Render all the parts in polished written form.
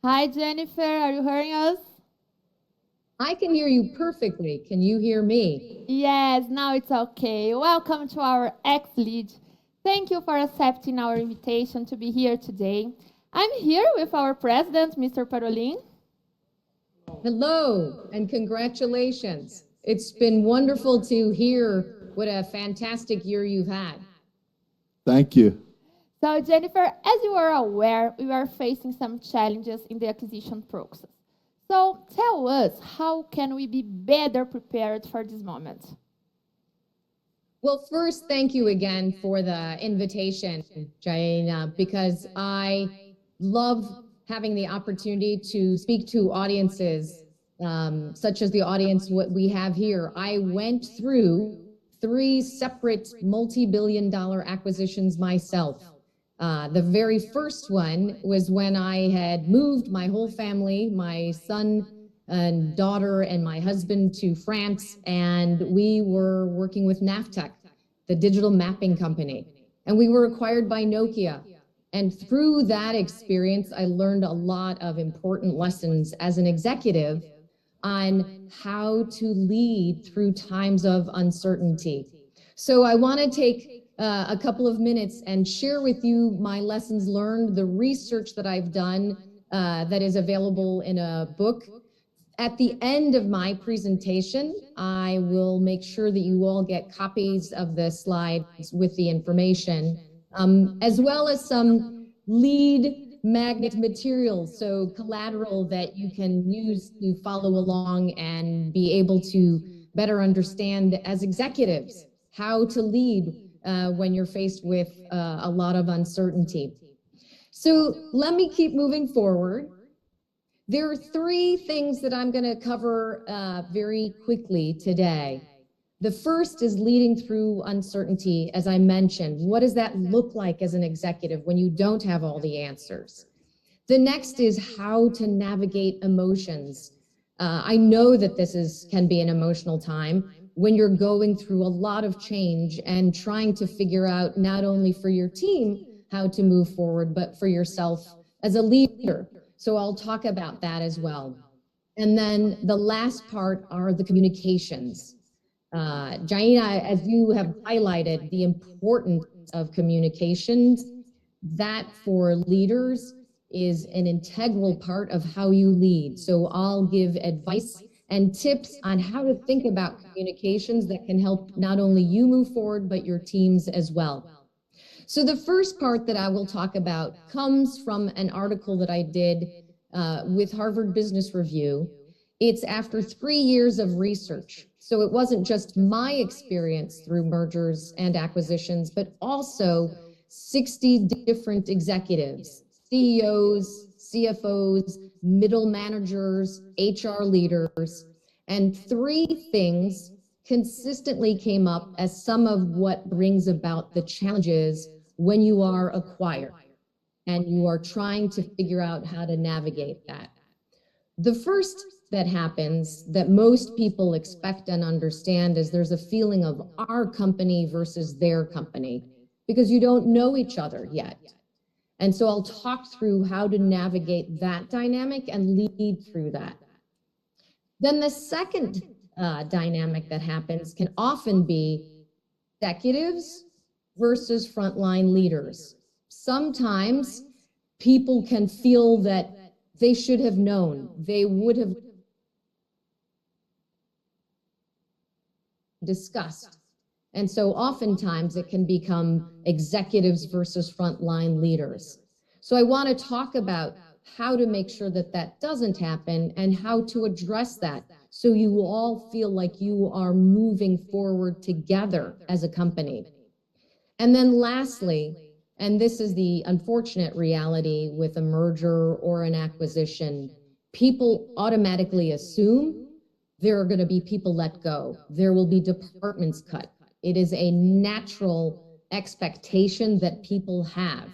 Hi, Jennifer. Are you hearing us? I can hear you perfectly. Can you hear me? Yes, now it's okay. Welcome to our ex-lead. Thank you for accepting our invitation to be here today. I'm here with our president, Mr. Parolin. Hello, and congratulations. It's been wonderful to hear what a fantastic year you've had. Thank you. So, Jennifer, as you are aware, we are facing some challenges in the acquisition process. So, tell us, how can we be better prepared for this moment? Well, first, thank you again for the invitation, Janaina, because I love having the opportunity to speak to audiences, such as the audience what we have here. I went through 3 separate multi-billion-dollar acquisitions myself. The very first one was when I had moved my whole family, my son and daughter and my husband, to France, and we were working with Navtech, the digital mapping company, and we were acquired by Nokia. And through that experience, I learned a lot of important lessons as an executive on how to lead through times of uncertainty. So I want to take a couple of minutes and share with you my lessons learned, the research that I've done that is available in a book. At the end of my presentation, I will make sure that you all get copies of the slides with the information, as well as some lead magnet materials, so collateral that you can use to follow along and be able to better understand as executives how to lead when you're faced with a lot of uncertainty. So let me keep moving forward. There are 3 things that I'm going to cover very quickly today. The first is leading through uncertainty, as I mentioned. What does that look like as an executive when you don't have all the answers? The next is how to navigate emotions. I know that this can be an emotional time when you're going through a lot of change and trying to figure out not only for your team how to move forward, but for yourself as a leader. So I'll talk about that as well. And then the last part are the communications. Janaina, as you have highlighted the importance of communications, that for leaders is an integral part of how you lead. So I'll give advice and tips on how to think about communications that can help not only you move forward, but your teams as well. So the first part that I will talk about comes from an article that I did with Harvard Business Review. It's after 3 years of research. So it wasn't just my experience through mergers and acquisitions, but also 60 different executives, CEOs, CFOs, middle managers, HR leaders, and 3 things consistently came up as some of what brings about the challenges when you are acquired and you are trying to figure out how to navigate that. The first that happens that most people expect and understand is there's a feeling of our company versus their company because you don't know each other yet. And so I'll talk through how to navigate that dynamic and lead through that. Then the second dynamic that happens can often be executives versus frontline leaders. Sometimes people can feel that they should have known, they would have discussed. And so oftentimes it can become executives versus frontline leaders. So I want to talk about how to make sure that that doesn't happen and how to address that so you all feel like you are moving forward together as a company. And then lastly, and this is the unfortunate reality with a merger or an acquisition, people automatically assume there are going to be people let go. There will be departments cut. It is a natural expectation that people have.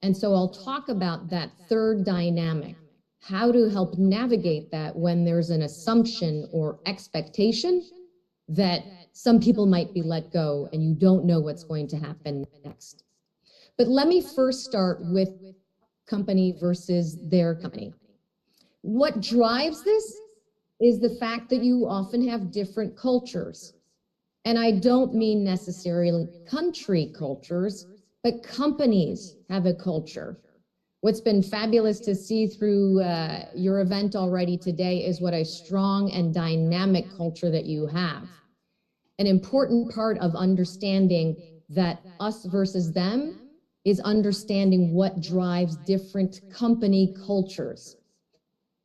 And so I'll talk about that third dynamic, how to help navigate that when there's an assumption or expectation that some people might be let go and you don't know what's going to happen next. But let me first start with company versus their company. What drives this is the fact that you often have different cultures. And I don't mean necessarily country cultures, but companies have a culture. What's been fabulous to see through your event already today is what a strong and dynamic culture that you have. An important part of understanding that us versus them is understanding what drives different company cultures.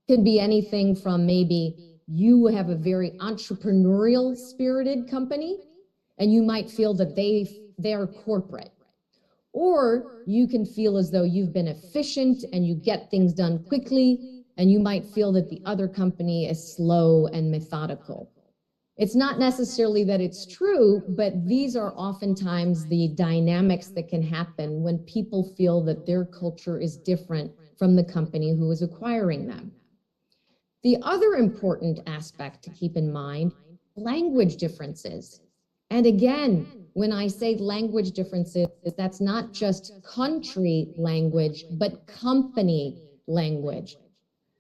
It could be anything from maybe you have a very entrepreneurial spirited company and you might feel that they're corporate. Or you can feel as though you've been efficient and you get things done quickly, and you might feel that the other company is slow and methodical. It's not necessarily that it's true, but these are oftentimes the dynamics that can happen when people feel that their culture is different from the company who is acquiring them. The other important aspect to keep in mind, language differences. And again, when I say language differences, that's not just country language, but company language.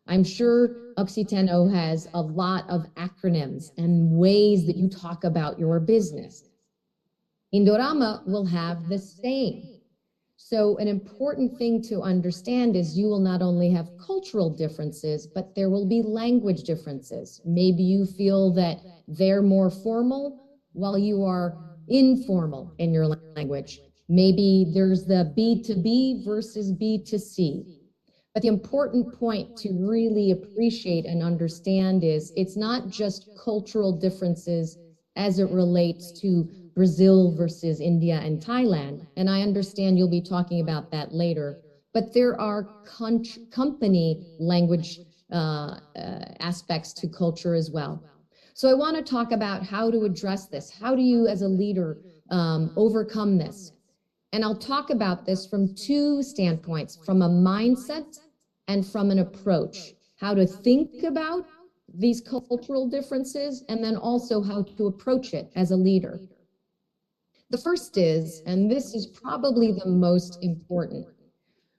I'm sure Oxiteno has a lot of acronyms and ways that you talk about your business. Indorama will have the same. So an important thing to understand is you will not only have cultural differences, but there will be language differences. Maybe you feel that they're more formal while you are informal in your language. Maybe there's the B2B versus B2C. But the important point to really appreciate and understand is it's not just cultural differences as it relates to Brazil versus India and Thailand. And I understand you'll be talking about that later, but there are company language aspects to culture as well. So I want to talk about how to address this. How do you as a leader overcome this? And I'll talk about this from two standpoints, from a mindset and from an approach. How to think about these cultural differences, and then also how to approach it as a leader. The first is, and this is probably the most important,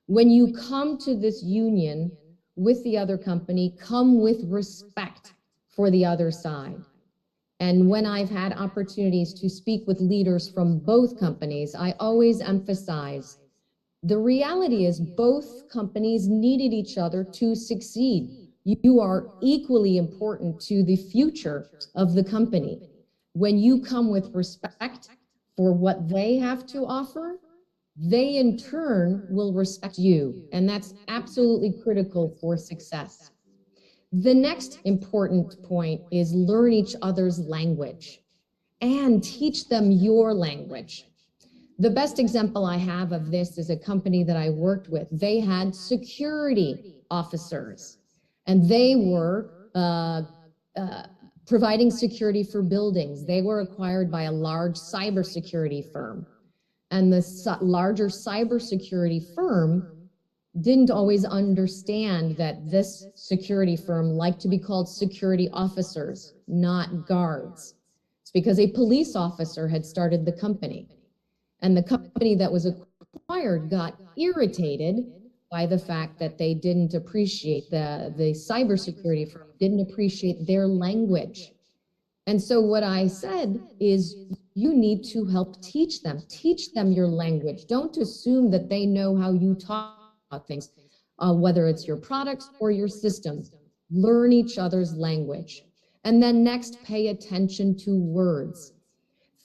when you come to this union with the other company, come with respect for the other side. And when I've had opportunities to speak with leaders from both companies, I always emphasize the reality is both companies needed each other to succeed. You are equally important to the future of the company. When you come with respect for what they have to offer, they in turn will respect you. And that's absolutely critical for success. The next important point is learn each other's language and teach them your language. The best example I have of this is a company that I worked with. They had security officers, and they were providing security for buildings. They were acquired by a large cybersecurity firm. And the larger cybersecurity firm didn't always understand that this security firm liked to be called security officers, not guards. It's because a police officer had started the company. And the company that was acquired got irritated by the fact that they didn't appreciate, the cybersecurity firm didn't appreciate their language. And so what I said is you need to help teach them your language. Don't assume that they know how you talk about things, whether it's your products or your systems. Learn each other's language. And then next, pay attention to words.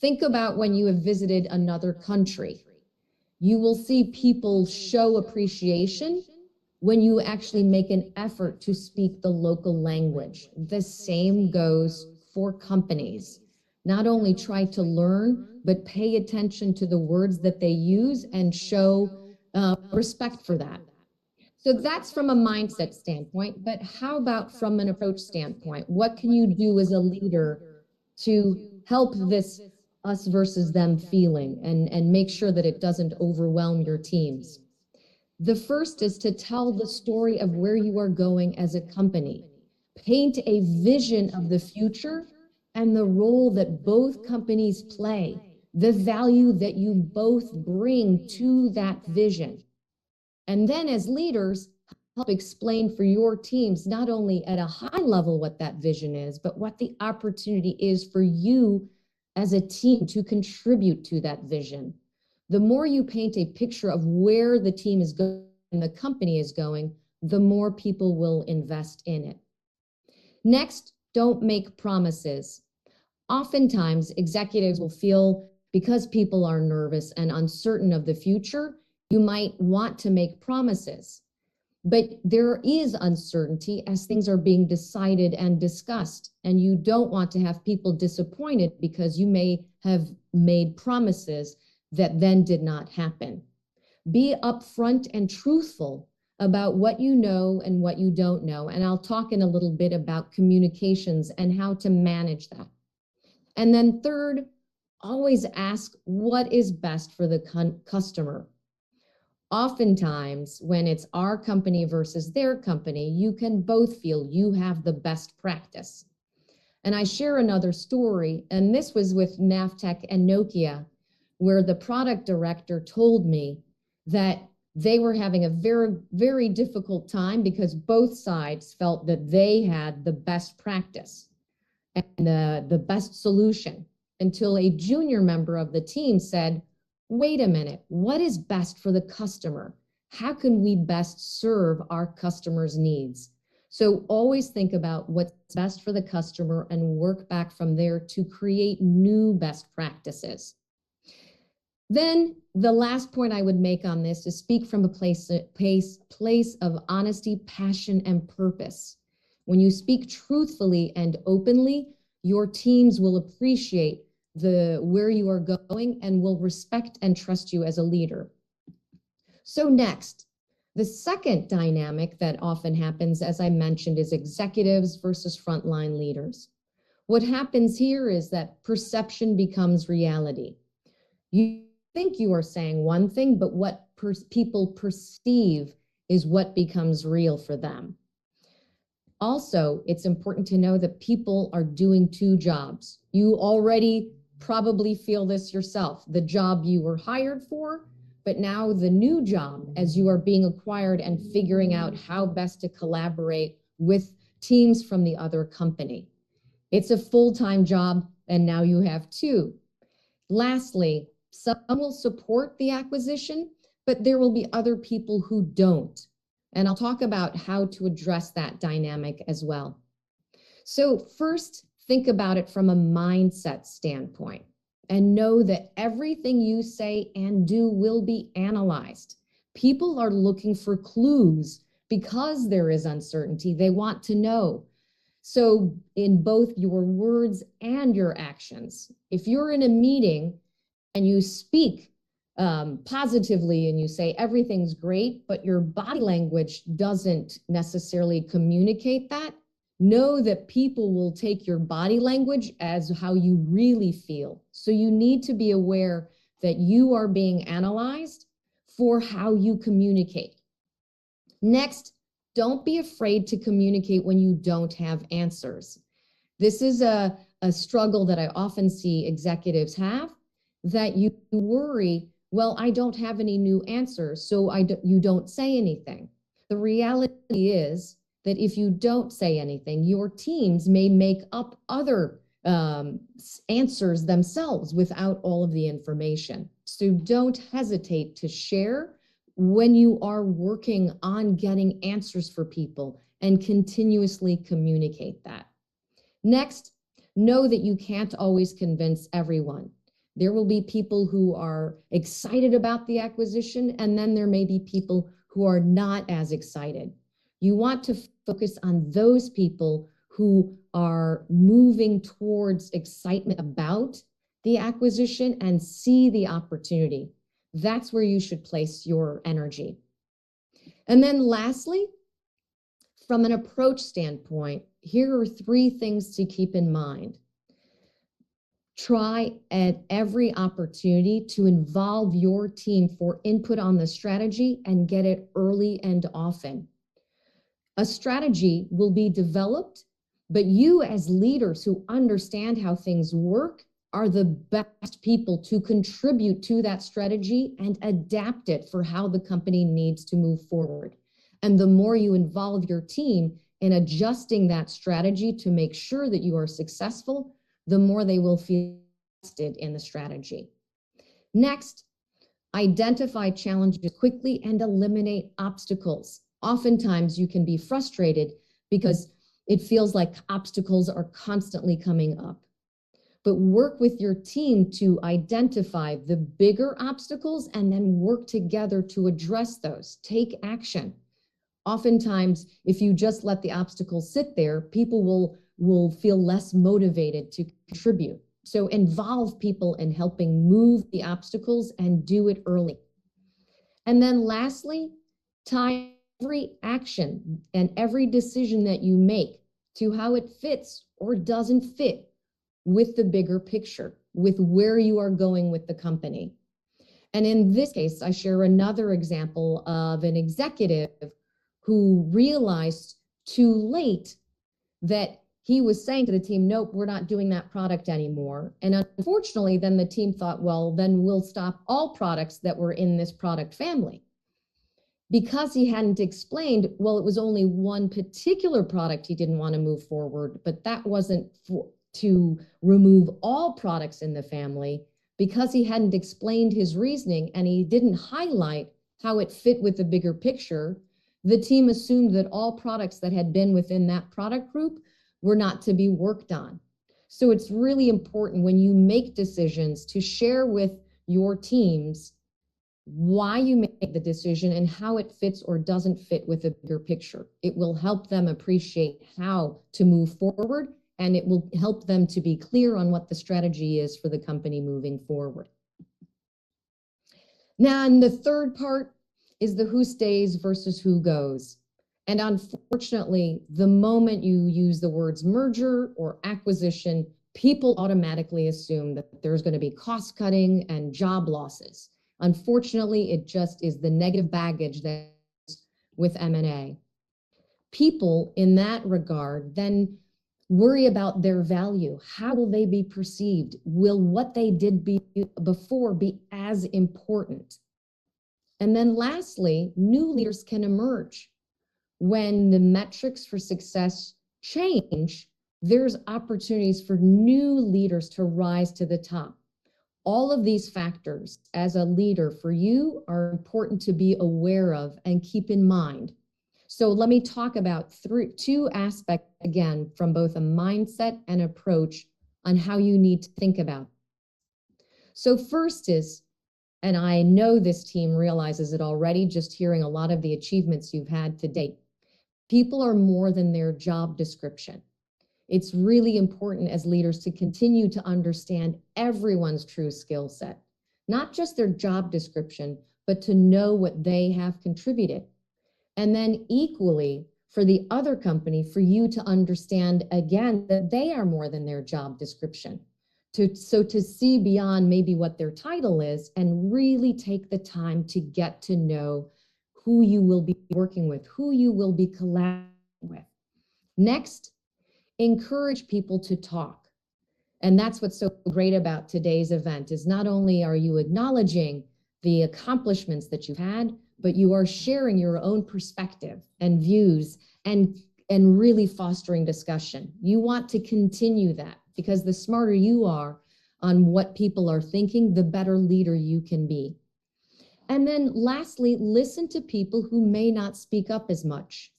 Think about when you have visited another country. You will see people show appreciation when you actually make an effort to speak the local language. The same goes for companies. Not only try to learn, but pay attention to the words that they use and show respect for that. So that's from a mindset standpoint, but how about from an approach standpoint? What can you do as a leader to help this us versus them feeling and make sure that it doesn't overwhelm your teams? The first is to tell the story of where you are going as a company. Paint a vision of the future and the role that both companies play, the value that you both bring to that vision. And then as leaders, help explain for your teams, not only at a high level what that vision is, but what the opportunity is for you as a team to contribute to that vision. The more you paint a picture of where the team is going and the company is going, the more people will invest in it. Next, don't make promises. Oftentimes, executives will feel because people are nervous and uncertain of the future, you might want to make promises. But there is uncertainty as things are being decided and discussed, and you don't want to have people disappointed because you may have made promises that then did not happen. Be upfront and truthful about what you know and what you don't know, and I'll talk in a little bit about communications and how to manage that. And then third, always ask what is best for the customer. Oftentimes, when it's our company versus their company, you can both feel you have the best practice. And I share another story, and this was with Navtech and Nokia, where the product director told me that they were having a very, very difficult time because both sides felt that they had the best practice and the best solution, until a junior member of the team said, wait a minute, what is best for the customer? How can we best serve our customers' needs? So always think about what's best for the customer and work back from there to create new best practices. Then the last point I would make on this is speak from a place of honesty, passion, and purpose. When you speak truthfully and openly, your teams will appreciate where you are going and will respect and trust you as a leader. So next, the second dynamic that often happens, as I mentioned, is executives versus frontline leaders. What happens here is that perception becomes reality. You think you are saying one thing, but what people perceive is what becomes real for them. Also, it's important to know that people are doing two jobs. You already probably feel this yourself, the job you were hired for, but now the new job as you are being acquired and figuring out how best to collaborate with teams from the other company. It's a full-time job, and now you have two. Lastly, some will support the acquisition, but there will be other people who don't. And I'll talk about how to address that dynamic as well. So first, think about it from a mindset standpoint and know that everything you say and do will be analyzed. People are looking for clues because there is uncertainty. They want to know. So in both your words and your actions, if you're in a meeting and you speak positively and you say everything's great, but your body language doesn't necessarily communicate that, know that people will take your body language as how you really feel. So you need to be aware that you are being analyzed for how you communicate. Next, don't be afraid to communicate when you don't have answers. This is a struggle that I often see executives have, that you worry, well, I don't have any new answers, so you don't say anything. The reality is that if you don't say anything, your teams may make up other answers themselves without all of the information. So don't hesitate to share when you are working on getting answers for people and continuously communicate that. Next, know that you can't always convince everyone. There will be people who are excited about the acquisition, and then there may be people who are not as excited. You want to focus on those people who are moving towards excitement about the acquisition and see the opportunity. That's where you should place your energy. And then lastly, from an approach standpoint, here are 3 things to keep in mind. Try at every opportunity to involve your team for input on the strategy and get it early and often. A strategy will be developed, but you as leaders who understand how things work are the best people to contribute to that strategy and adapt it for how the company needs to move forward. And the more you involve your team in adjusting that strategy to make sure that you are successful, the more they will feel invested in the strategy. Next, identify challenges quickly and eliminate obstacles. Oftentimes you can be frustrated because it feels like obstacles are constantly coming up. But work with your team to identify the bigger obstacles and then work together to address those. Take action. Oftentimes, if you just let the obstacles sit there, people will feel less motivated to contribute. So involve people in helping move the obstacles and do it early. And then lastly, tie every action and every decision that you make to how it fits or doesn't fit with the bigger picture, with where you are going with the company. And in this case, I share another example of an executive who realized too late that he was saying to the team, nope, we're not doing that product anymore. And unfortunately, then the team thought, well, then we'll stop all products that were in this product family. Because he hadn't explained, well, it was only one particular product he didn't want to move forward, but that wasn't to remove all products in the family. Because he hadn't explained his reasoning and he didn't highlight how it fit with the bigger picture, the team assumed that all products that had been within that product group were not to be worked on. So it's really important when you make decisions to share with your teams why you make the decision and how it fits or doesn't fit with the bigger picture. It will help them appreciate how to move forward, and it will help them to be clear on what the strategy is for the company moving forward. Now, and the third part is the who stays versus who goes. And unfortunately, the moment you use the words merger or acquisition, people automatically assume that there's going to be cost cutting and job losses. Unfortunately, it just is the negative baggage that's with M&A. People in that regard then worry about their value. How will they be perceived? Will what they did before be as important? And then lastly, new leaders can emerge. When the metrics for success change, there's opportunities for new leaders to rise to the top. All of these factors as a leader for you are important to be aware of and keep in mind. So let me talk about two aspects again from both a mindset and approach on how you need to think about it. So first is, and I know this team realizes it already, just hearing a lot of the achievements you've had to date. People are more than their job description. It's really important as leaders to continue to understand everyone's true skill set, not just their job description, but to know what they have contributed. And then equally for the other company, for you to understand again that they are more than their job description. So to see beyond maybe what their title is and really take the time to get to know who you will be working with, who you will be collaborating with. Next, encourage people to talk. And that's what's so great about today's event is not only are you acknowledging the accomplishments that you've had, but you are sharing your own perspective and views and really fostering discussion. You want to continue that because the smarter you are on what people are thinking, the better leader you can be. And then lastly, listen to people who may not speak up as much.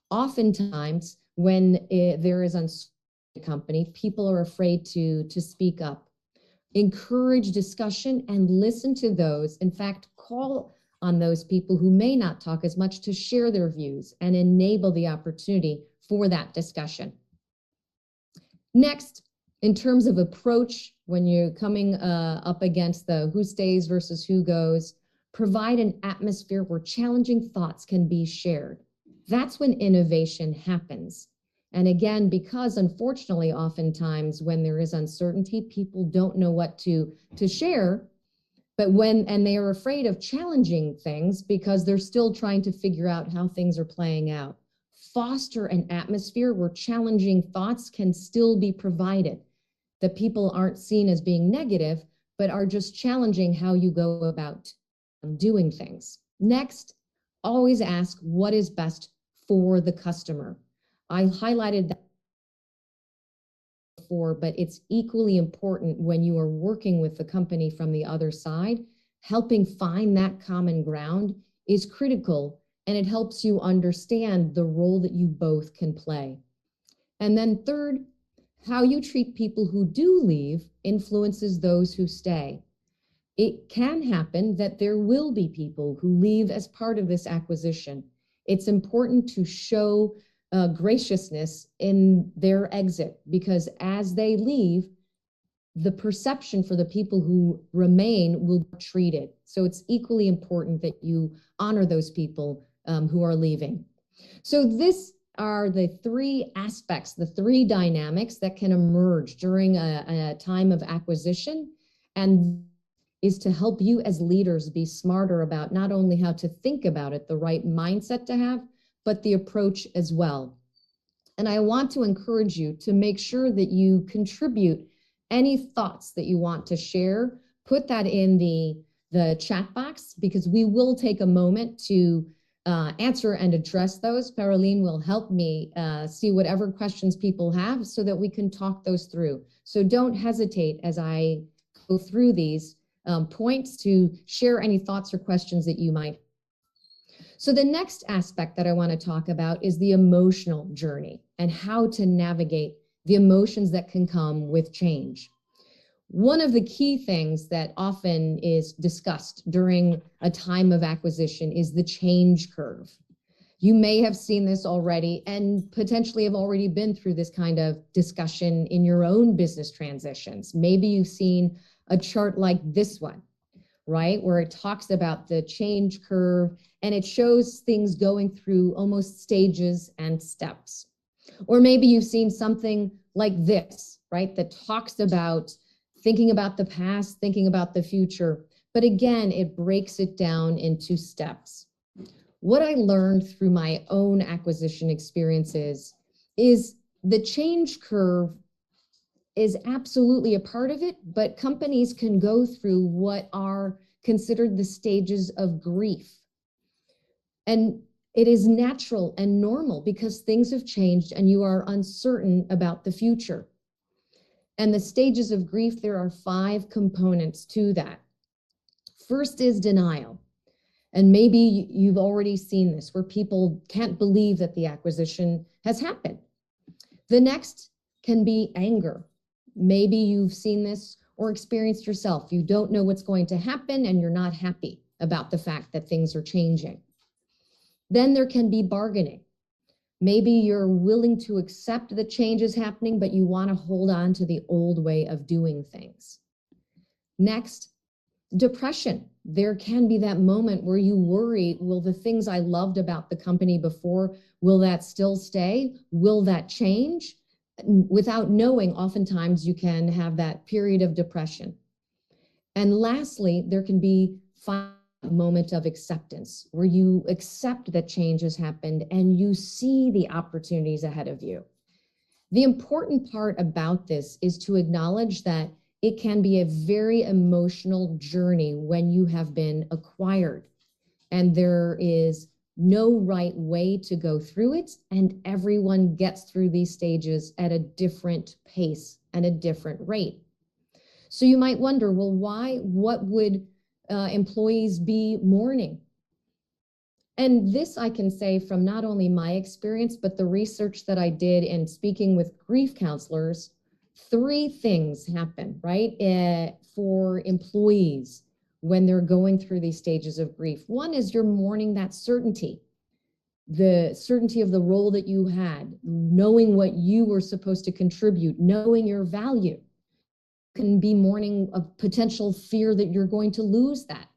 Oftentimes, when there is uncertainty in a company, people are afraid to speak up. Encourage discussion and listen to those. In fact, call on those people who may not talk as much to share their views and enable the opportunity for that discussion. Next, in terms of approach, when you're coming up against the who stays versus who goes, provide an atmosphere where challenging thoughts can be shared. That's when innovation happens. And again, because unfortunately, oftentimes when there is uncertainty, people don't know what to share, and they are afraid of challenging things because they're still trying to figure out how things are playing out. Foster an atmosphere where challenging thoughts can still be provided, that people aren't seen as being negative, but are just challenging how you go about doing things. Next, always ask what is best for the customer. I highlighted that before, but it's equally important when you are working with the company from the other side. Helping find that common ground is critical, and it helps you understand the role that you both can play. And then third, how you treat people who do leave influences those who stay. It can happen that there will be people who leave as part of this acquisition. It's important to show graciousness in their exit, because as they leave, the perception for the people who remain will be treated. So it's equally important that you honor those people who are leaving. So this are the three aspects, the three dynamics that can emerge during a time of acquisition, and is to help you as leaders be smarter about not only how to think about it, the right mindset to have, but the approach as well. And I want to encourage you to make sure that you contribute any thoughts that you want to share. Put that in the chat box, because we will take a moment to answer and address those. Parolin will help me see whatever questions people have so that we can talk those through. So don't hesitate as I go through these points to share any thoughts or questions that you might have. So the next aspect that I want to talk about is the emotional journey and how to navigate the emotions that can come with change. One of the key things that often is discussed during a time of acquisition is the change curve. You may have seen this already and potentially have already been through this kind of discussion in your own business transitions. Maybe you've seen a chart like this one, right? Where it talks about the change curve and it shows things going through almost stages and steps. Or maybe you've seen something like this, right? That talks about thinking about the past, thinking about the future. But again, it breaks it down into steps. What I learned through my own acquisition experiences is the change curve is absolutely a part of it, but companies can go through what are considered the stages of grief. And it is natural and normal because things have changed and you are uncertain about the future. And the stages of grief, there are 5 components to that. First is denial. And maybe you've already seen this, where people can't believe that the acquisition has happened. The next can be anger. Maybe you've seen this or experienced yourself. You don't know what's going to happen and you're not happy about the fact that things are changing. Then there can be bargaining. Maybe you're willing to accept the changes happening, but you want to hold on to the old way of doing things. Next, depression. There can be that moment where you worry, will the things I loved about the company before, will that still stay? Will that change? Without knowing, oftentimes you can have that period of depression. And lastly, there can be a moment of acceptance where you accept that change has happened and you see the opportunities ahead of you. The important part about this is to acknowledge that it can be a very emotional journey when you have been acquired, and there is no right way to go through it, and everyone gets through these stages at a different pace and a different rate. So you might wonder, well, what would employees be mourning? And this I can say from not only my experience, but the research that I did in speaking with grief counselors. 3 things happen, right, for employees when they're going through these stages of grief. One is you're mourning that certainty, the certainty of the role that you had, knowing what you were supposed to contribute, knowing your value. You can be mourning a potential fear that you're going to lose that.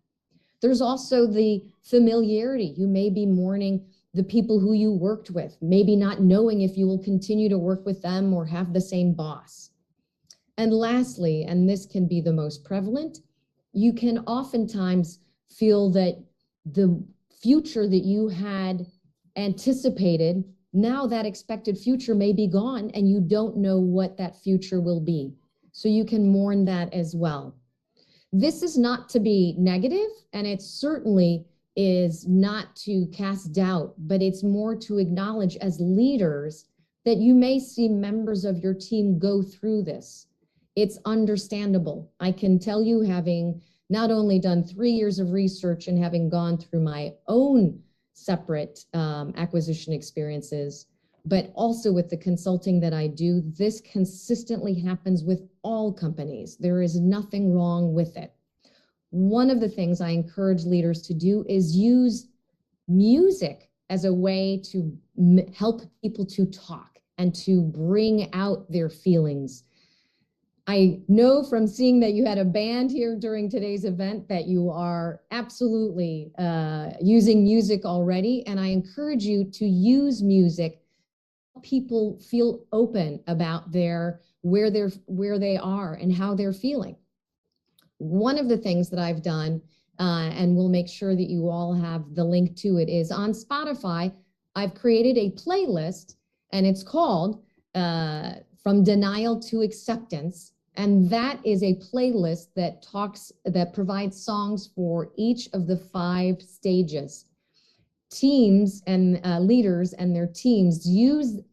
There's also the familiarity. You may be mourning the people who you worked with, maybe not knowing if you will continue to work with them or have the same boss. And lastly, and this can be the most prevalent, you can oftentimes feel that the future that you had anticipated, now that expected future may be gone and you don't know what that future will be. So you can mourn that as well. This is not to be negative, and it certainly is not to cast doubt, but it's more to acknowledge as leaders that you may see members of your team go through this. It's understandable. I can tell you, having not only done 3 years of research and having gone through my own separate acquisition experiences, but also with the consulting that I do, this consistently happens with all companies. There is nothing wrong with it. One of the things I encourage leaders to do is use music as a way to help people to talk and to bring out their feelings. I know from seeing that you had a band here during today's event that you are absolutely using music already, and I encourage you to use music. People feel open about where they are and how they're feeling. One of the things that I've done, and we'll make sure that you all have the link to it, is on Spotify, I've created a playlist, and it's called From Denial to Acceptance. And that is a playlist that provides songs for each of the 5 stages. Teams and leaders and their teams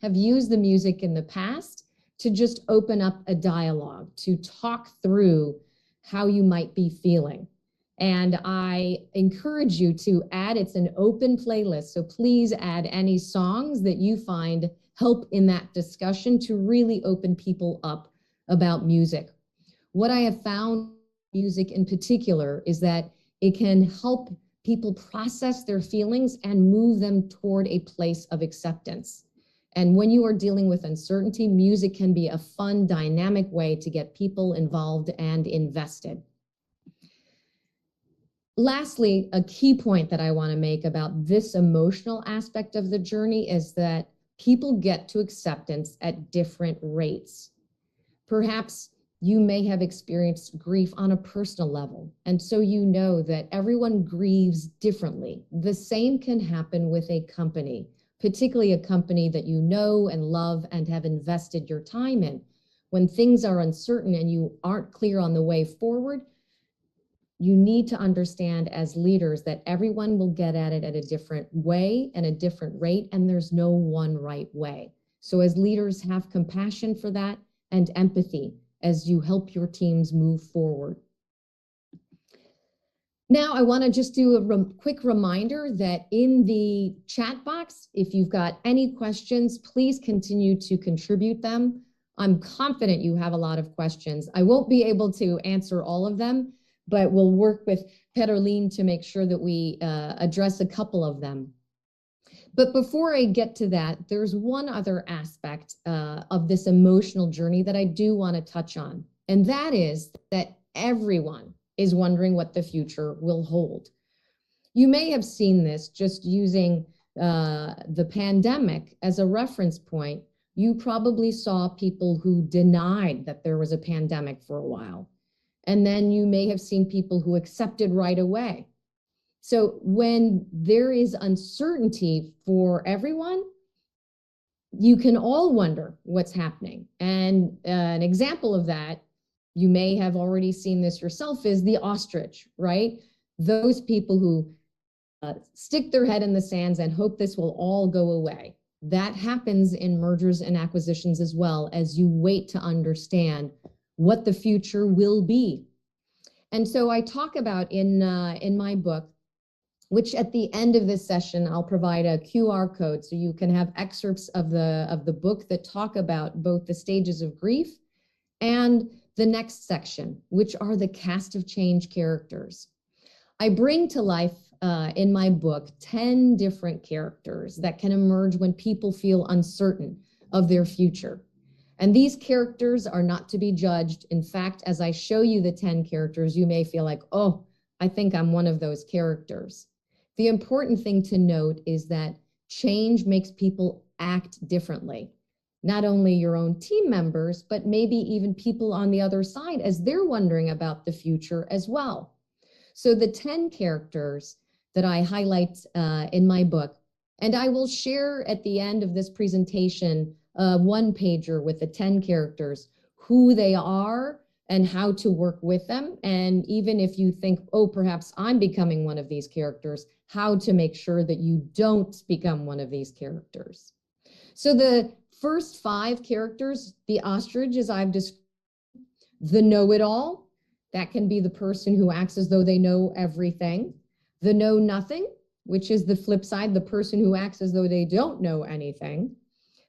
have used the music in the past to just open up a dialogue, to talk through how you might be feeling. And I encourage you to add, it's an open playlist, so please add any songs that you find help in that discussion to really open people up about music. What I have found music in particular is that it can help people process their feelings and move them toward a place of acceptance. And when you are dealing with uncertainty, music can be a fun, dynamic way to get people involved and invested. Lastly, a key point that I want to make about this emotional aspect of the journey is that people get to acceptance at different rates. Perhaps you may have experienced grief on a personal level, and so you know that everyone grieves differently. The same can happen with a company, particularly a company that you know and love and have invested your time in. When things are uncertain and you aren't clear on the way forward, you need to understand as leaders that everyone will get at it at a different way and a different rate, and there's no one right way. So as leaders, have compassion for that and empathy as you help your teams move forward. Now, I want to just do a quick reminder that in the chat box, if you've got any questions, please continue to contribute them. I'm confident you have a lot of questions. I won't be able to answer all of them, but we'll work with Parolin to make sure that we address a couple of them. But before I get to that, there's one other aspect of this emotional journey that I do want to touch on, and that is that everyone is wondering what the future will hold. You may have seen this just using the pandemic as a reference point. You probably saw people who denied that there was a pandemic for a while. And then you may have seen people who accepted right away. So when there is uncertainty for everyone, you can all wonder what's happening. And an example of that, you may have already seen this yourself, is the ostrich, right? Those people who stick their head in the sands and hope this will all go away. That happens in mergers and acquisitions as well, as you wait to understand what the future will be. And so I talk about in my book, which at the end of this session, I'll provide a QR code so you can have excerpts of the book that talk about both the stages of grief and the next section, which are the cast of change characters. I bring to life in my book 10 different characters that can emerge when people feel uncertain of their future. And these characters are not to be judged. In fact, as I show you the 10 characters, you may feel like, oh, I think I'm one of those characters. The important thing to note is that change makes people act differently. Not only your own team members, but maybe even people on the other side as they're wondering about the future as well. So the 10 characters that I highlight in my book, and I will share at the end of this presentation one pager with the 10 characters, who they are, and how to work with them. And even if you think, oh, perhaps I'm becoming one of these characters, how to make sure that you don't become one of these characters. So the first 5 characters, the ostrich, as I've described, the know-it-all, that can be the person who acts as though they know everything. The know-nothing, which is the flip side, the person who acts as though they don't know anything.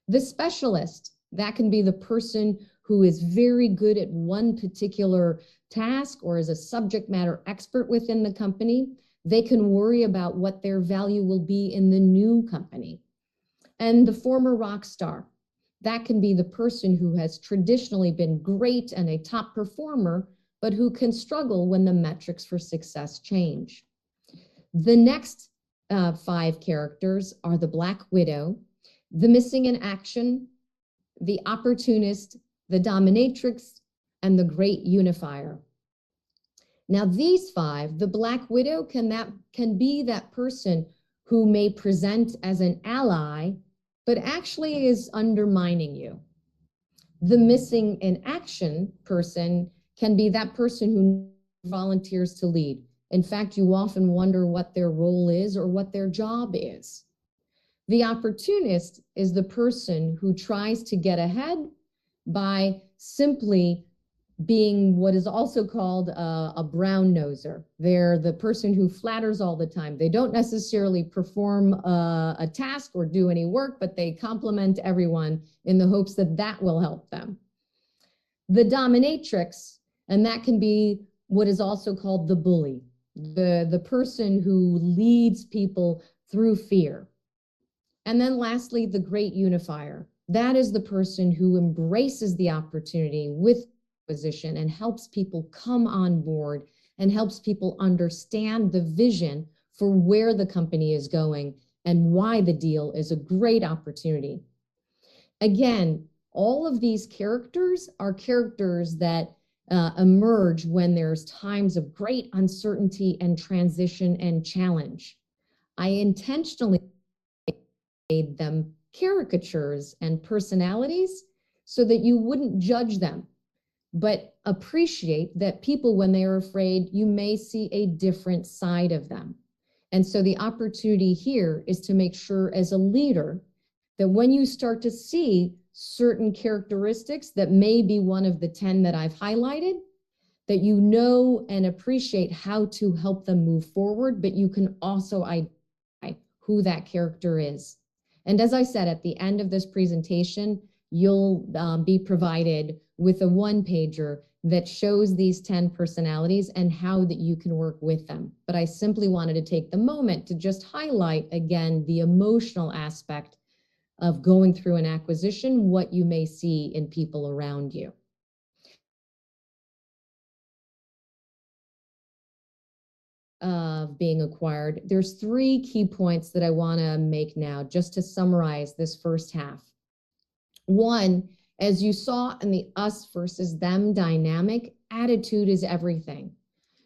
The specialist, that can be the person who is very good at one particular task or is a subject matter expert within the company. They can worry about what their value will be in the new company. And the former rock star, that can be the person who has traditionally been great and a top performer, but who can struggle when the metrics for success change. The next 5 characters are the Black Widow, the missing in action, the opportunist, the dominatrix, and the great unifier. Now these 5, the Black Widow can be that person who may present as an ally, but actually is undermining you. The missing in action person can be that person who volunteers to lead. In fact, you often wonder what their role is or what their job is. The opportunist is the person who tries to get ahead by simply being what is also called a brown noser. They're the person who flatters all the time. They don't necessarily perform a task or do any work, but they compliment everyone in the hopes that that will help them. The dominatrix, and that can be what is also called the bully, the person who leads people through fear. And then lastly, the great unifier. That is the person who embraces the opportunity with position and helps people come on board and helps people understand the vision for where the company is going and why the deal is a great opportunity. Again, all of these characters are characters that emerge when there's times of great uncertainty and transition and challenge. I intentionally made them caricatures and personalities so that you wouldn't judge them, but appreciate that people, when they are afraid, you may see a different side of them. And so the opportunity here is to make sure as a leader that when you start to see certain characteristics that may be one of the 10 that I've highlighted, that you know and appreciate how to help them move forward, but you can also identify who that character is. And as I said, at the end of this presentation, you'll be provided with a one-pager that shows these 10 personalities and how that you can work with them. But I simply wanted to take the moment to just highlight again the emotional aspect of going through an acquisition, what you may see in people around you. Of being acquired, there's 3 key points that I want to make now just to summarize this first half. One, as you saw in the us versus them dynamic, attitude is everything.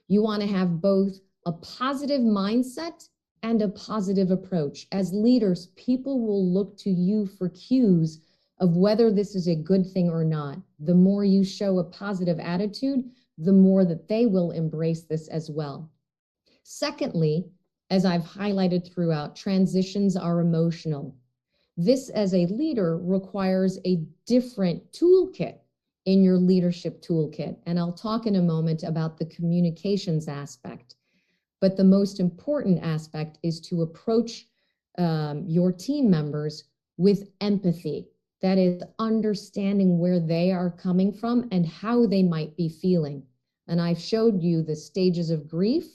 You want to have both a positive mindset and a positive approach. As leaders, people will look to you for cues of whether this is a good thing or not. The more you show a positive attitude, the more that they will embrace this as well. Secondly, as I've highlighted throughout, transitions are emotional. This, as a leader, requires a different toolkit in your leadership toolkit. And I'll talk in a moment about the communications aspect. But the most important aspect is to approach your team members with empathy. That is, understanding where they are coming from and how they might be feeling. And I've showed you the stages of grief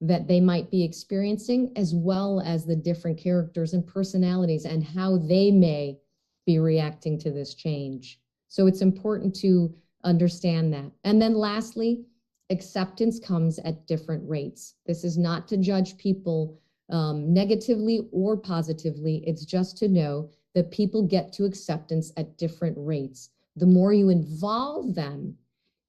that they might be experiencing, as well as the different characters and personalities and how they may be reacting to this change. So it's important to understand that. And then lastly, acceptance comes at different rates. This is not to judge people negatively or positively. It's just to know that people get to acceptance at different rates. The more you involve them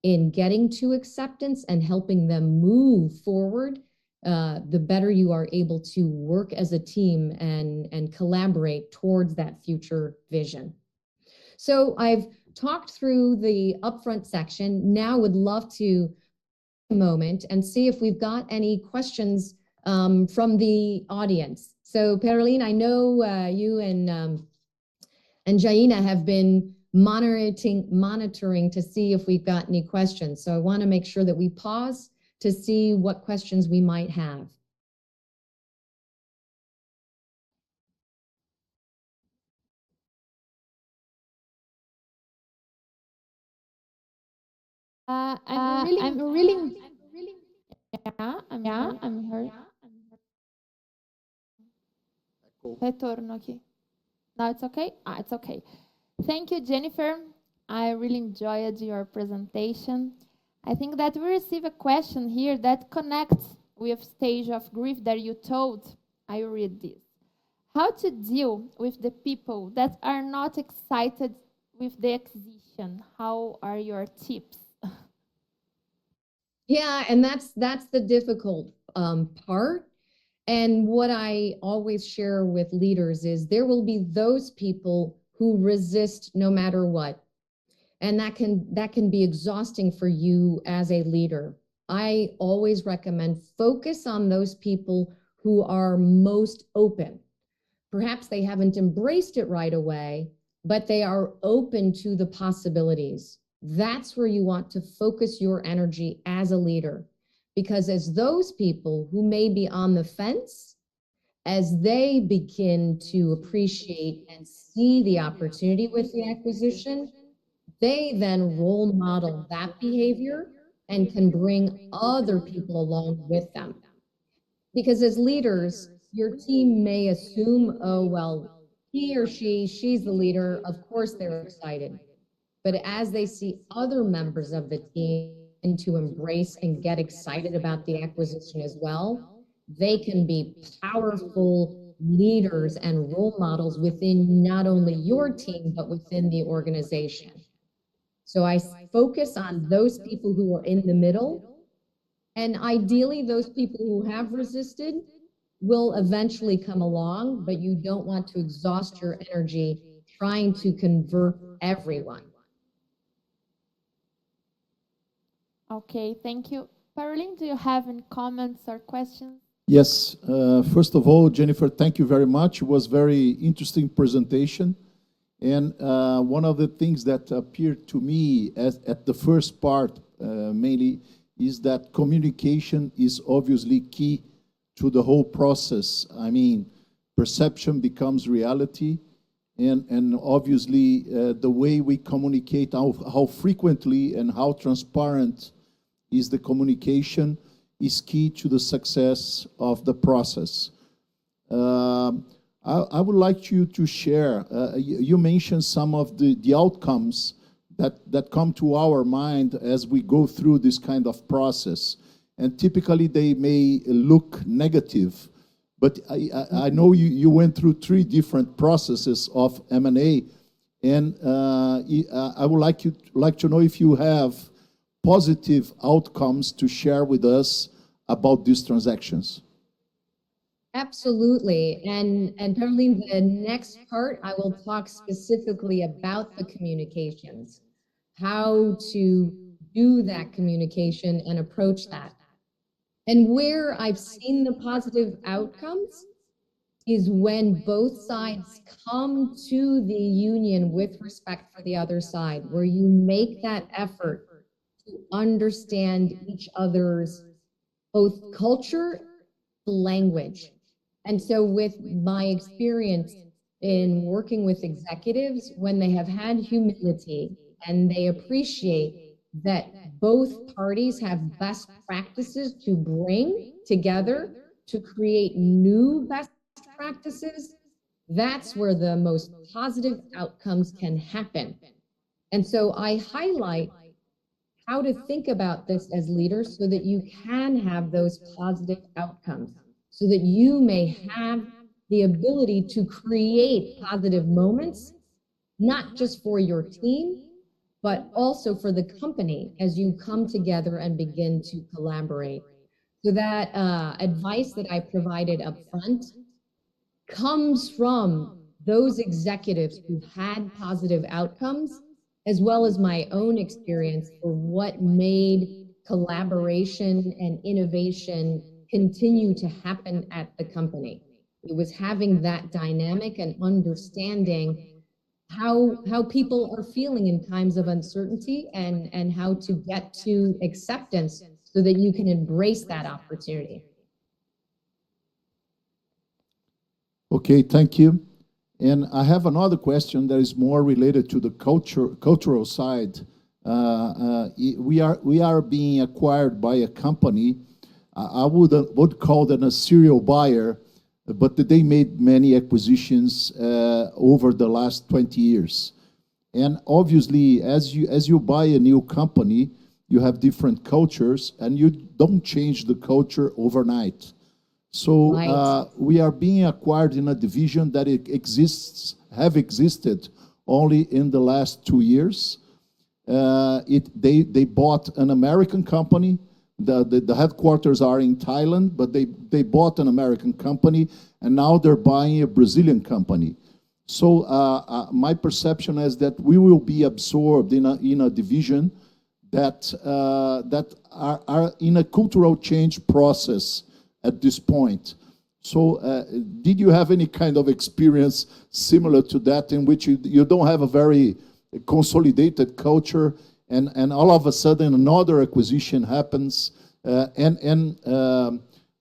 in getting to acceptance and helping them move forward, the better you are able to work as a team and collaborate towards that future vision. So I've talked through the upfront section. Now would love to take a moment and see if we've got any questions from the audience. So Parolin, I know you and Janaina have been monitoring to see if we've got any questions. So I want to make sure that we pause to see what questions we might have. I'm really, yeah, I'm here. Retorno aqui. Now it's okay? It's okay. Thank you, Jennifer. I really enjoyed your presentation. I think that we receive a question here that connects with stage of grief that you told. I read this. How to deal with the people that are not excited with the acquisition? How are your tips? Yeah, and that's the difficult part. And what I always share with leaders is there will be those people who resist no matter what. And that can be exhausting for you as a leader. I always recommend focus on those people who are most open. Perhaps they haven't embraced it right away, but they are open to the possibilities. That's where you want to focus your energy as a leader. Because as those people who may be on the fence, as they begin to appreciate and see the opportunity with the acquisition, they then role model that behavior and can bring other people along with them. Because as leaders, your team may assume, oh, well, he or she's the leader. Of course, they're excited. But as they see other members of the team and to embrace and get excited about the acquisition as well, they can be powerful leaders and role models within not only your team, but within the organization. So I focus on those people who are in the middle. And ideally, those people who have resisted will eventually come along, but you don't want to exhaust your energy trying to convert everyone. Okay, thank you. Parolin, do you have any comments or questions? Yes. First of all, Jennifer, thank you very much. It was very interesting presentation. And one of the things that appeared to me at the first part mainly is that communication is obviously key to the whole process. I mean, perception becomes reality. And obviously, the way we communicate, how frequently and how transparent is the communication is key to the success of the process. I would like you to share, you mentioned some of the outcomes that come to our mind as we go through this kind of process. And typically they may look negative, but I know you went through 3 different processes of M&A, and I would like to know if you have positive outcomes to share with us about these transactions. Absolutely. And Parolin, the next part, I will talk specifically about the communications, how to do that communication and approach that. And where I've seen the positive outcomes is when both sides come to the union with respect for the other side, where you make that effort to understand each other's both culture, language. And so with my experience in working with executives, when they have had humility and they appreciate that both parties have best practices to bring together to create new best practices, that's where the most positive outcomes can happen. And so I highlight how to think about this as leaders so that you can have those positive outcomes, so that you may have the ability to create positive moments, not just for your team, but also for the company as you come together and begin to collaborate. So that advice that I provided up front comes from those executives who had positive outcomes, as well as my own experience for what made collaboration and innovation continue to happen at the company. It was having that dynamic and understanding how people are feeling in times of uncertainty and how to get to acceptance so that you can embrace that opportunity. Okay, thank you. And I have another question that is more related to the cultural side. We are being acquired by a company. I would call them a serial buyer, but they made many acquisitions over the last 20 years. And obviously, as you buy a new company, you have different cultures, and you don't change the culture overnight. So we are being acquired in a division that have existed only in the last 2 years. They bought an American company. The headquarters are in Thailand, but they bought an American company, and now they're buying a Brazilian company. So my perception is that we will be absorbed in a division that are in a cultural change process at this point. So did you have any kind of experience similar to that, in which you don't have a very consolidated culture, and all of a sudden another acquisition happens,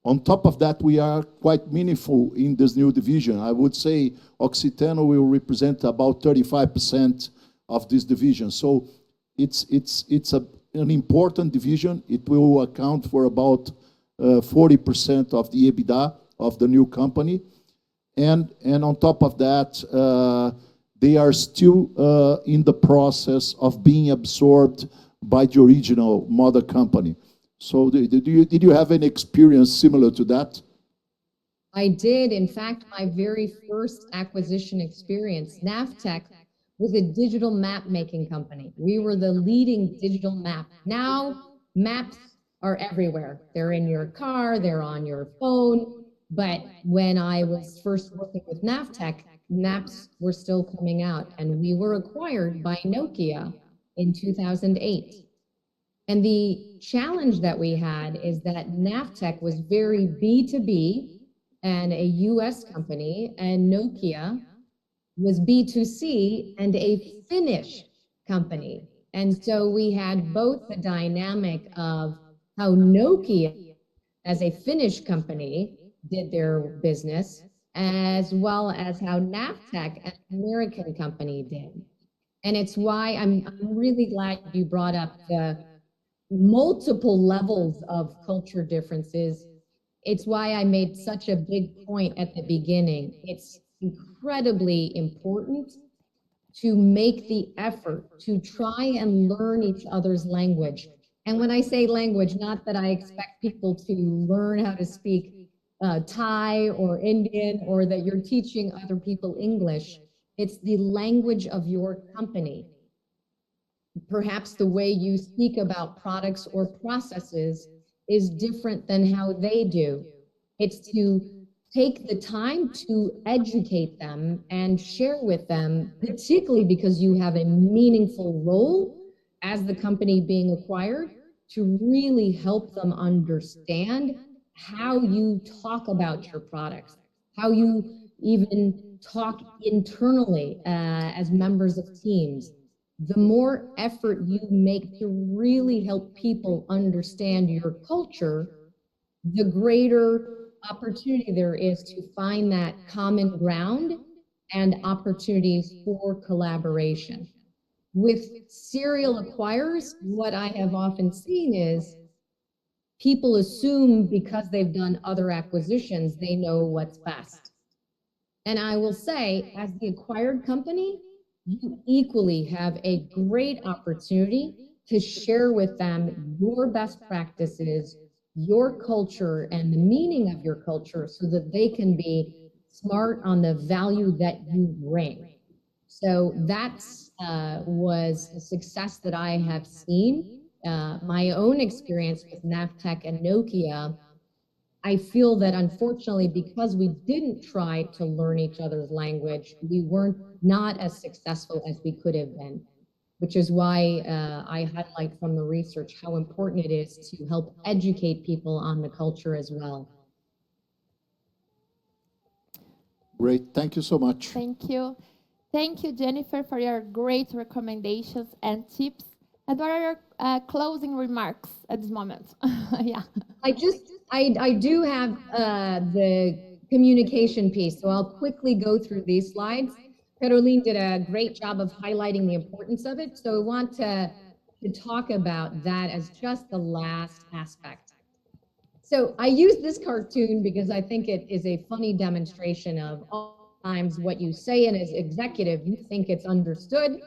on top of that, we are quite meaningful in this new division. I would say Oxiteno will represent about 35% of this division. So it's an important division. It will account for about 40% of the EBITDA of the new company. And on top of that, they are still in the process of being absorbed by the original mother company. So did you have any experience similar to that? I did. In fact, my very first acquisition experience, Navtech, was a digital map making company. We were the leading digital map. Now, maps are everywhere. They're in your car, they're on your phone. But when I was first working with Navtech, maps were still coming out, and we were acquired by Nokia in 2008. And the challenge that we had is that Navtech was very B2B and a US company, and Nokia was B2C and a Finnish company. And so we had both the dynamic of how Nokia, as a Finnish company, did their business, as well as how Navtech, an American company, did. And it's why I'm really glad you brought up the multiple levels of culture differences. It's why I made such a big point at the beginning. It's incredibly important to make the effort to try and learn each other's language. And when I say language, not that I expect people to learn how to speak Thai or Indian, or that you're teaching other people English. It's the language of your company. Perhaps the way you speak about products or processes is different than how they do. It's to take the time to educate them and share with them, particularly because you have a meaningful role as the company being acquired, to really help them understand how you talk about your products, how you even talk internally as members of teams. The more effort you make to really help people understand your culture, the greater opportunity there is to find that common ground and opportunities for collaboration. With serial acquirers, what I have often seen is people assume because they've done other acquisitions, they know what's best. And I will say, as the acquired company, you equally have a great opportunity to share with them your best practices, your culture, and the meaning of your culture, so that they can be smart on the value that you bring. So that was a success that I have seen. My own experience with Navtech and Nokia I feel that unfortunately, because we didn't try to learn each other's language, we weren't not as successful as we could have been, which is why I highlight from the research how important it is to help educate people on the culture as well. Great, thank you so much. Thank you. Thank you, Jennifer, for your great recommendations and tips. And what are your closing remarks at this moment? Yeah. I do have the communication piece, so I'll quickly go through these slides. Parolin did a great job of highlighting the importance of it, so I want to talk about that as just the last aspect. So I use this cartoon because I think it is a funny demonstration of all times what you say, and as executive, you think it's understood,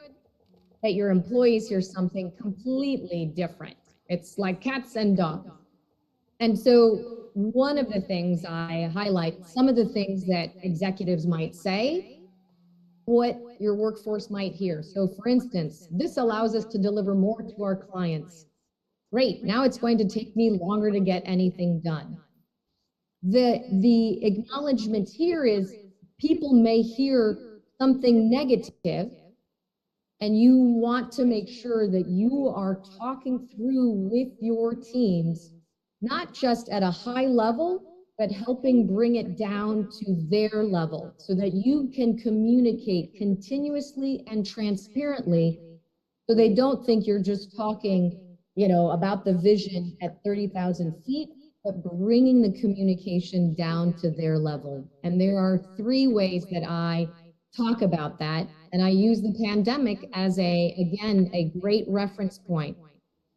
that your employees hear something completely different. It's like cats and dogs. And so one of the things I highlight, some of the things that executives might say, what your workforce might hear. So for instance, this allows us to deliver more to our clients. Great, now it's going to take me longer to get anything done. The acknowledgement here is people may hear something negative, and you want to make sure that you are talking through with your teams, not just at a high level, but helping bring it down to their level so that you can communicate continuously and transparently, so they don't think you're just talking, you know, about the vision at 30,000 feet, but bringing the communication down to their level. And there are 3 ways that I talk about that. And I use the pandemic as again, a great reference point.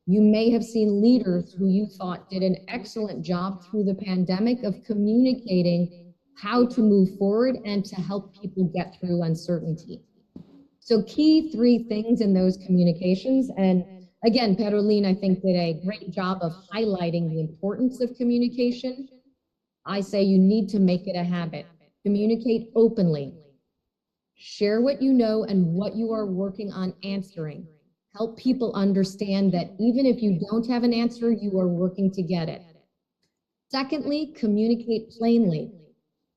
You may have seen leaders who you thought did an excellent job through the pandemic of communicating how to move forward and to help people get through uncertainty. So key 3 things in those communications. And again, Parolin, I think, did a great job of highlighting the importance of communication. I say you need to make it a habit. Communicate openly. Share what you know and what you are working on answering. Help people understand that even if you don't have an answer, you are working to get it. Secondly, communicate plainly.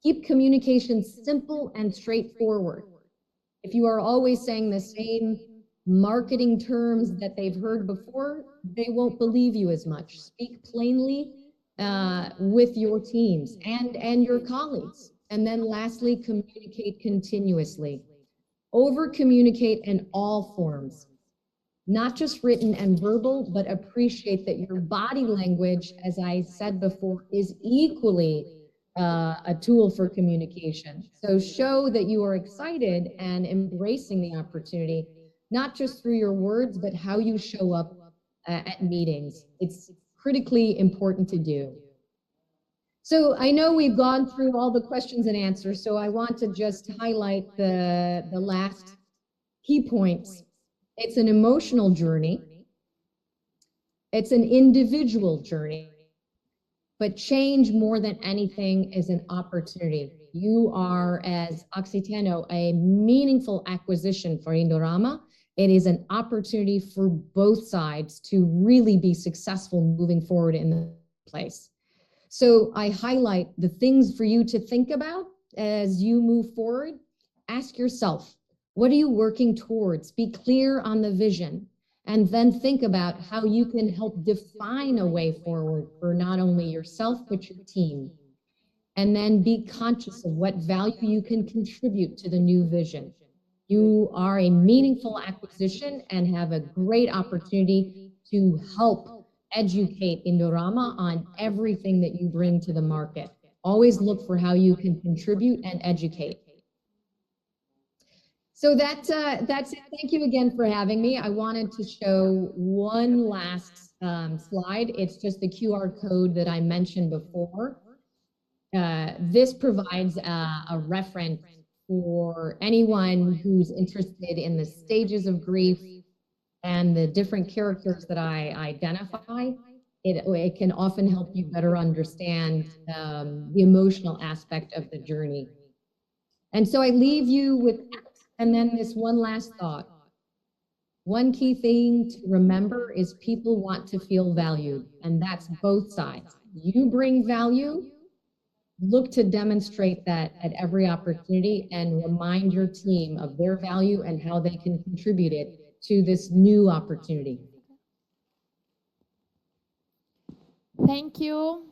Keep communication simple and straightforward. If you are always saying the same marketing terms that they've heard before, they won't believe you as much. Speak plainly with your teams and your colleagues. And then lastly, communicate continuously. Over-communicate in all forms, not just written and verbal, but appreciate that your body language, as I said before, is equally a tool for communication. So show that you are excited and embracing the opportunity, not just through your words, but how you show up at meetings. It's critically important to do. So I know we've gone through all the questions and answers, so I want to just highlight the last key points. It's an emotional journey. It's an individual journey. But change, more than anything, is an opportunity. You are, as Oxiteno, a meaningful acquisition for Indorama. It is an opportunity for both sides to really be successful moving forward in the place. So I highlight the things for you to think about as you move forward. Ask yourself, what are you working towards? Be clear on the vision, and then think about how you can help define a way forward for not only yourself, but your team. And then be conscious of what value you can contribute to the new vision. You are a meaningful acquisition and have a great opportunity to help educate Indorama on everything that you bring to the market. Always look for how you can contribute and educate. So that's it. Thank you again for having me. I wanted to show one last slide. It's just the QR code that I mentioned before. This provides a reference for anyone who's interested in the stages of grief and the different characters that I identify. It can often help you better understand the emotional aspect of the journey. And so I leave you with that, and then this one last thought. One key thing to remember is people want to feel valued, and that's both sides. You bring value, look to demonstrate that at every opportunity and remind your team of their value and how they can contribute it to this new opportunity. Thank you.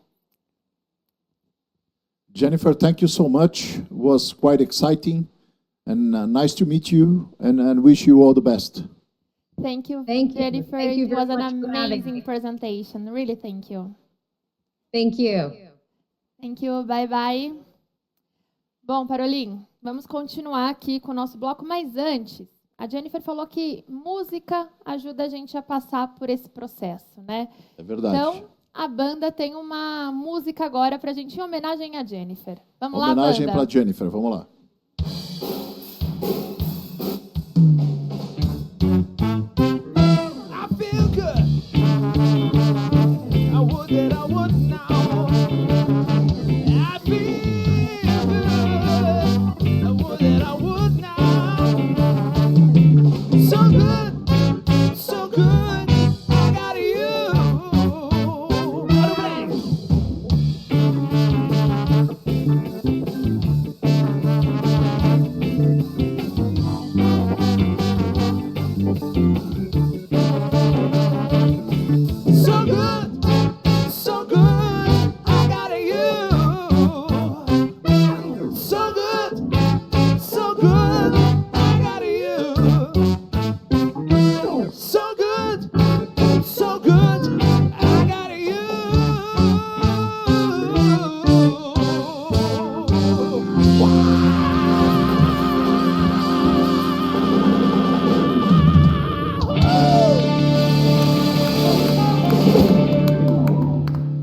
Jennifer, thank you so much. It was quite exciting and nice to meet you and wish you all the best. Thank you, Thank you. Jennifer. Thank you It very was an much for having amazing me. presentation. Really, thank you. Thank you. Thank you. Bye, bye. Bom, Parolin, vamos continuar aqui com o nosso bloco, mas antes, a Jennifer falou que música ajuda a gente a passar por esse processo, né? É verdade. Então, a banda tem uma música agora para a gente em homenagem a Jennifer. Vamos lá, Homenagem banda. para Jennifer, vamos lá.